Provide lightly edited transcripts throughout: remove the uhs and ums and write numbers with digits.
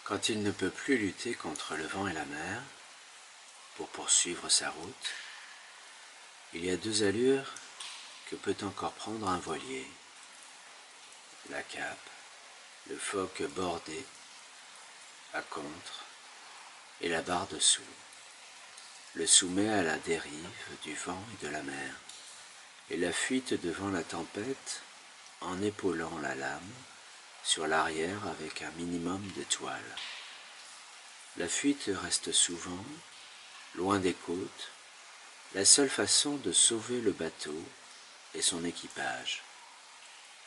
Quand il ne peut plus lutter contre le vent et la mer pour poursuivre sa route, il y a deux allures que peut encore prendre un voilier. La cape, le foc bordé, à contre, et la barre dessous, le soumet à la dérive du vent et de la mer, et la fuite devant la tempête en épaulant la lame sur l'arrière avec un minimum de toile. La fuite reste souvent, loin des côtes, la seule façon de sauver le bateau et son équipage.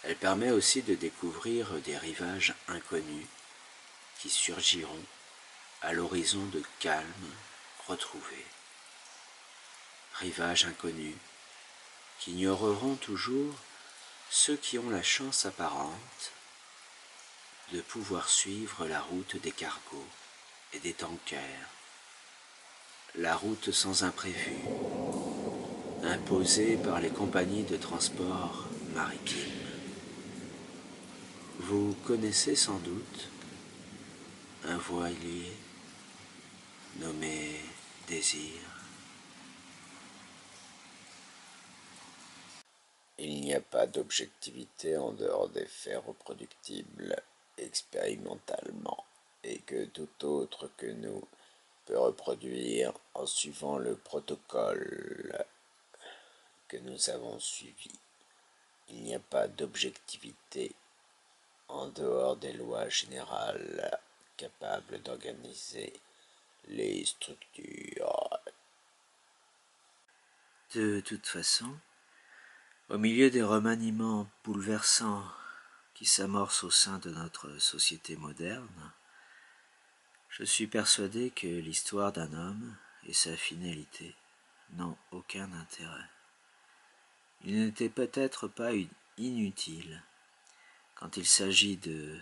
Elle permet aussi de découvrir des rivages inconnus qui surgiront à l'horizon de calme retrouvé. Rivages inconnus qu'ignoreront toujours ceux qui ont la chance apparente de pouvoir suivre la route des cargos et des tankers, la route sans imprévu, imposée par les compagnies de transport maritime. Vous connaissez sans doute un voilier nommé Désir. Il n'y a pas d'objectivité en dehors des faits reproductibles expérimentalement, et que tout autre que nous peut reproduire en suivant le protocole que nous avons suivi. Il n'y a pas d'objectivité en dehors des lois générales capables d'organiser les structures. De toute façon, au milieu des remaniements bouleversants qui s'amorcent au sein de notre société moderne, je suis persuadé que l'histoire d'un homme et sa finalité n'ont aucun intérêt. Il n'était peut-être pas inutile, quand il s'agit de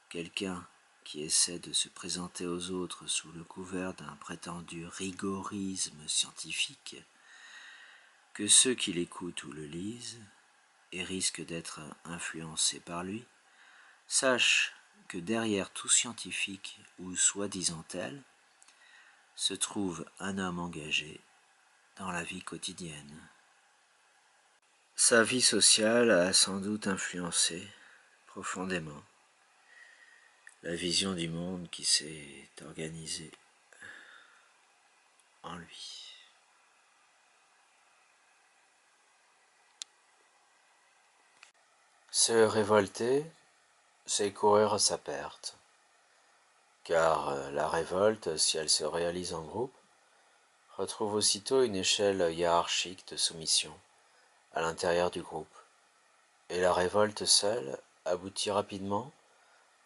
quelqu'un qui essaie de se présenter aux autres sous le couvert d'un prétendu rigorisme scientifique, que ceux qui l'écoutent ou le lisent, et risquent d'être influencés par lui, sachent que derrière tout scientifique ou soi-disant tel, se trouve un homme engagé dans la vie quotidienne. Sa vie sociale a sans doute influencé profondément la vision du monde qui s'est organisée en lui. Se révolter, c'est courir à sa perte, car la révolte, si elle se réalise en groupe, retrouve aussitôt une échelle hiérarchique de soumission à l'intérieur du groupe, et la révolte seule aboutit rapidement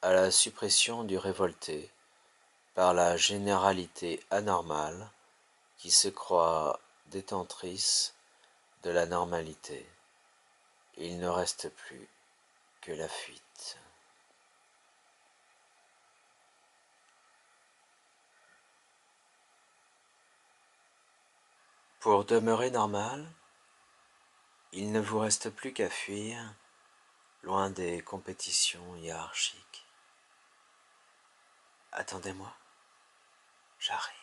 à la suppression du révolté par la généralité anormale qui se croit détentrice de la normalité. Il ne reste plus que la fuite. Pour demeurer normal, il ne vous reste plus qu'à fuir loin des compétitions hiérarchiques. Attendez-moi, j'arrive.